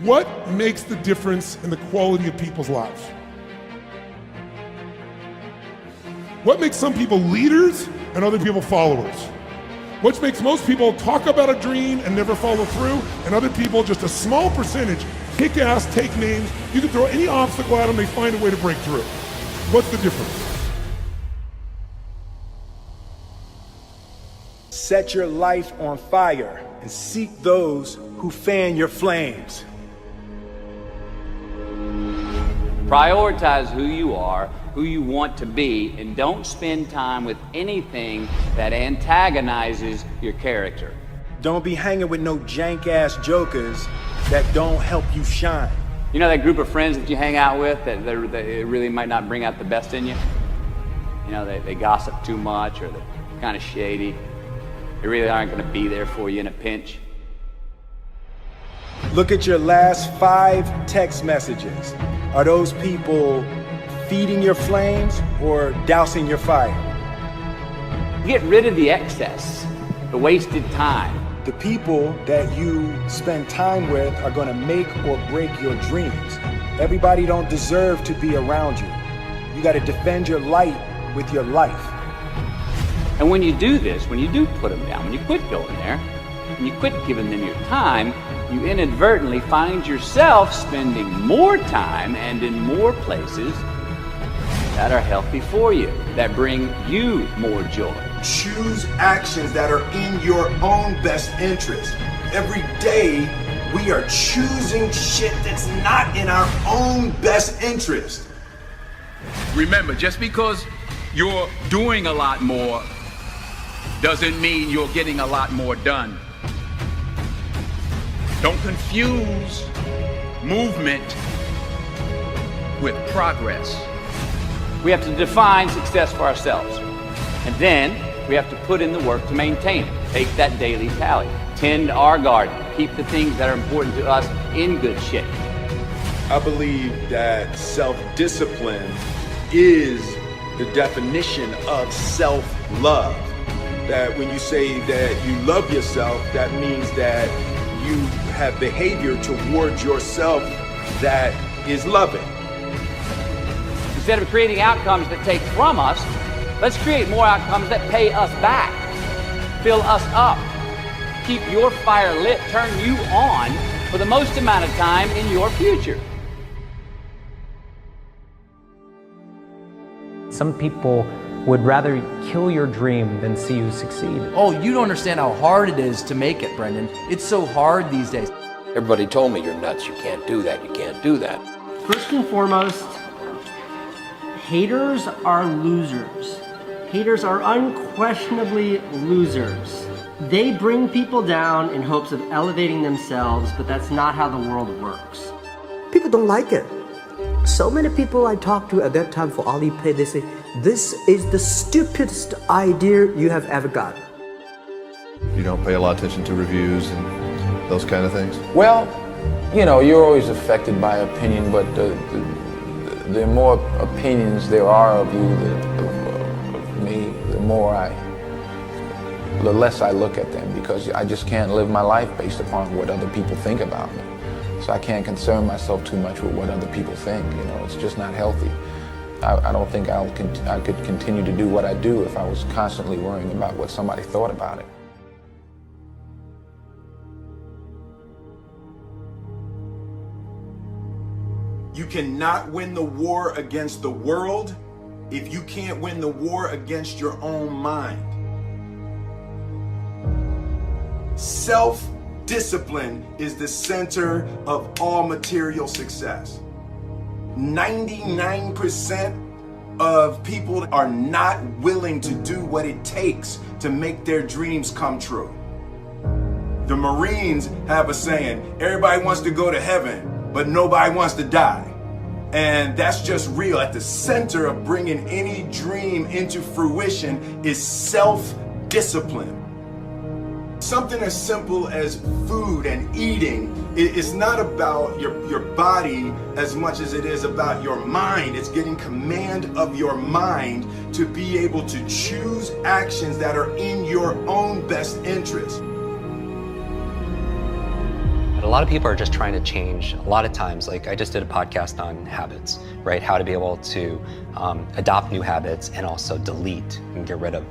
What makes the difference in the quality of people's lives? What makes some people leaders and other people followers? What makes most people talk about a dream and never follow through, and other people, just a small percentage, kick ass, take names, you can throw any obstacle at them, they find a way to break through. What's the difference? Set your life on fire and seek those who fan your flames. Prioritize who you are, who you want to be, and don't spend time with anything that antagonizes your character. Don't be hanging with no jank-ass jokers that don't help you shine. You know that group of friends that you hang out with that really might not bring out the best in you? You know, they gossip too much, or they're kind of shady. They really aren't going to be there for you in a pinch. Look at your last 5 text messages. Are those people feeding your flames or dousing your fire? Get rid of the excess, the wasted time. The people that you spend time with are going to make or break your dreams. Everybody don't deserve to be around you. You got to defend your light with your life. And when you do this, when you do put them down, when you quit going there, when you quit giving them your time, you inadvertently find yourself spending more time and in more places that are healthy for you, that bring you more joy. Choose actions that are in your own best interest. Every day, we are choosing shit that's not in our own best interest. Remember, just because you're doing a lot more doesn't mean you're getting a lot more done. Don't confuse movement with progress. We have to define success for ourselves. And then we have to put in the work to maintain it. Take that daily tally. Tend our garden. Keep the things that are important to us in good shape. I believe that self-discipline is the definition of self-love. That when you say that you love yourself, that means that you have behavior towards yourself that is loving. Instead of creating outcomes that take from us, let's create more outcomes that pay us back, fill us up, keep your fire lit, turn you on for the most amount of time in your future. Some people would rather kill your dream than see you succeed. Oh, you don't understand how hard it is to make it, Brendan. It's so hard these days. Everybody told me, you're nuts, you can't do that, you can't do that. First and foremost, haters are losers. Haters are unquestionably losers. They bring people down in hopes of elevating themselves, but that's not how the world works. People don't like it. So many people I talked to at that time for Alipay, they say, this is the stupidest idea you have ever got. You don't pay a lot of attention to reviews and those kind of things? Well, you know, you're always affected by opinion, but the more opinions there are of you, of me, the less I look at them, because I just can't live my life based upon what other people think about me. So I can't concern myself too much with what other people think. You know, it's just not healthy. I don't think I could continue to do what I do if I was constantly worrying about what somebody thought about it. You cannot win the war against the world if you can't win the war against your own mind. Self-discipline is the center of all material success. 99% of people are not willing to do what it takes to make their dreams come true. The Marines have a saying, everybody wants to go to heaven, but nobody wants to die. And that's just real. At the center of bringing any dream into fruition is self-discipline. Something as simple as food and eating, it's not about your body as much as it is about your mind. It's getting command of your mind to be able to choose actions that are in your own best interest. A lot of people are just trying to change. A lot of times, like I just did a podcast on habits, right? How to be able to adopt new habits and also delete and get rid of,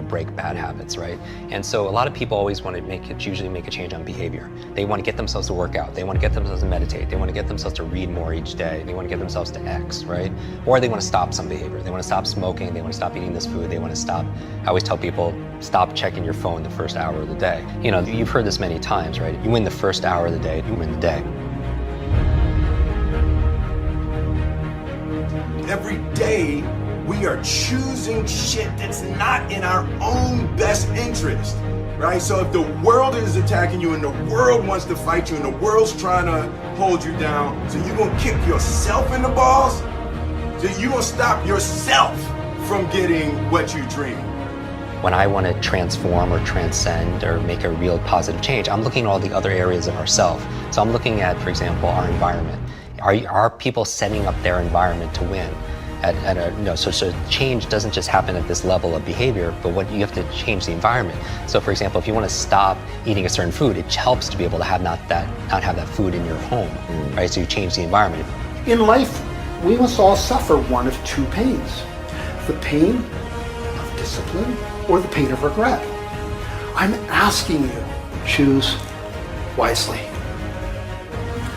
break bad habits, right? And so a lot of people always want to usually make a change on behavior. They want to get themselves to work out. They want to get themselves to meditate. They want to get themselves to read more each day. They want to get themselves to X, right? Or they want to stop some behavior. They want to stop smoking. They want to stop eating this food. They want to stop, I always tell people, stop checking your phone the first hour of the day. You've heard this many times, right? You win the first hour of the day, you win the day. Every day, we are choosing shit that's not in our own best interest, right? So if the world is attacking you and the world wants to fight you and the world's trying to hold you down, so you're gonna kick yourself in the balls? So you're gonna stop yourself from getting what you dream? When I want to transform or transcend or make a real positive change, I'm looking at all the other areas of ourself. So I'm looking at, for example, our environment. Are people setting up their environment to win? So change doesn't just happen at this level of behavior, but what you have to change the environment. So for example, if you want to stop eating a certain food, it helps to be able to have not have that food in your home, right? So you change the environment. In life, we must all suffer one of two pains: the pain of discipline or the pain of regret. I'm asking you, choose wisely.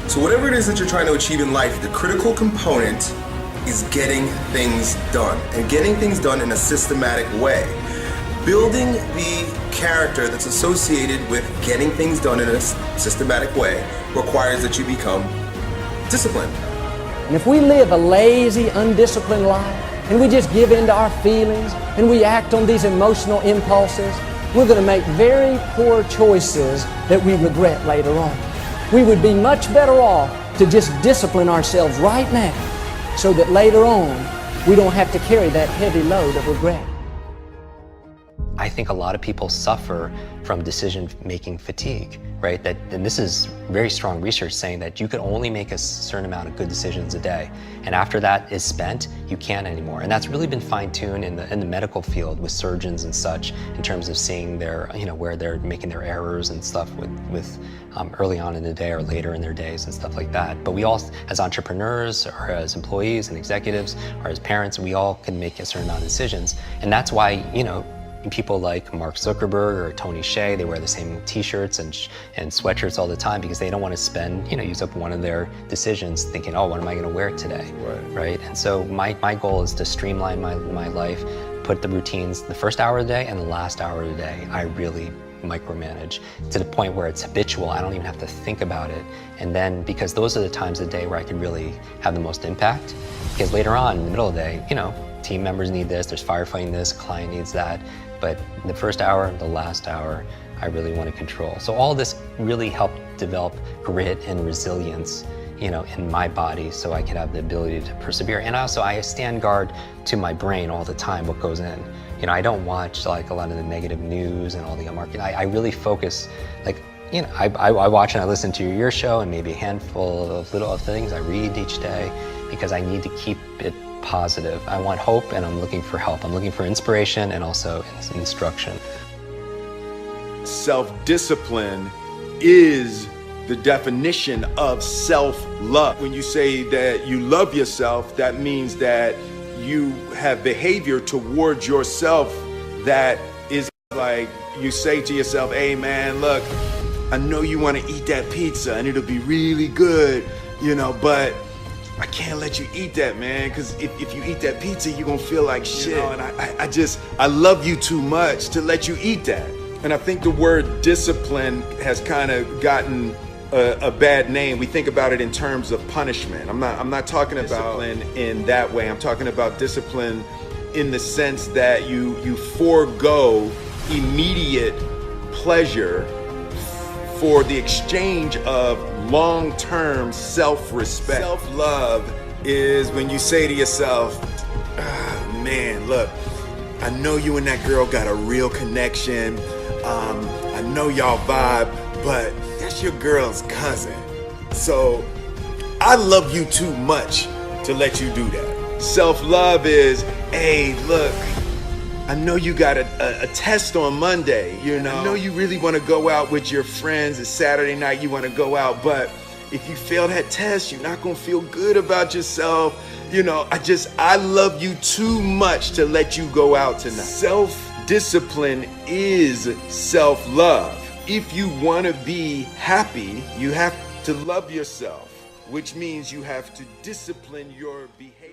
So whatever it is that you're trying to achieve in life, the critical component is getting things done, and getting things done in a systematic way. Building the character that's associated with getting things done in a systematic way requires that you become disciplined. And if we live a lazy, undisciplined life, and we just give in to our feelings, and we act on these emotional impulses, we're going to make very poor choices that we regret later on. We would be much better off to just discipline ourselves right now, so that later on, we don't have to carry that heavy load of regret. I think a lot of people suffer from decision-making fatigue, right? And this is very strong research saying that you can only make a certain amount of good decisions a day. And after that is spent, you can't anymore. And that's really been fine-tuned in the medical field with surgeons and such, in terms of seeing their, where they're making their errors and stuff with early on in the day or later in their days and stuff like that. But we all, as entrepreneurs or as employees and executives or as parents, we all can make a certain amount of decisions. And that's why, people like Mark Zuckerberg or Tony Hsieh, they wear the same t-shirts and sweatshirts all the time because they don't want to spend, use up one of their decisions thinking, oh, what am I going to wear today, right? And so my goal is to streamline my life, put the routines, the first hour of the day and the last hour of the day, I really micromanage to the point where it's habitual. I don't even have to think about it. And then, because those are the times of the day where I can really have the most impact, because later on in the middle of the day, team members need this, there's firefighting this, client needs that. But the first hour, the last hour, I really want to control. So all this really helped develop grit and resilience, in my body, so I can have the ability to persevere. And also, I stand guard to my brain all the time, what goes in. I don't watch like a lot of the negative news and all the marketing. I really focus, I watch and I listen to your show and maybe a handful of little things I read each day, because I need to keep it positive. I want hope and I'm looking for help. I'm looking for inspiration and also instruction. Self-discipline is the definition of self-love. When you say that you love yourself, that means that you have behavior towards yourself that is like, you say to yourself, hey man, look, I know you want to eat that pizza and it'll be really good, but I can't let you eat that, man, because if you eat that pizza, you're going to feel like shit. And I love you too much to let you eat that. And I think the word discipline has kind of gotten a bad name. We think about it in terms of punishment. I'm not talking about discipline in that way. I'm talking about discipline in the sense that you forego immediate pleasure for the exchange of long-term self-respect. Self-love is when you say to yourself, man, look, I know you and that girl got a real connection. I know y'all vibe, but that's your girl's cousin. So I love you too much to let you do that. Self-love is, hey, look, I know you got a test on Monday, you know. I know you really want to go out with your friends. It's Saturday night, you want to go out, but if you fail that test, you're not going to feel good about yourself. You know, I love you too much to let you go out tonight. Self-discipline is self-love. If you want to be happy, you have to love yourself, which means you have to discipline your behavior.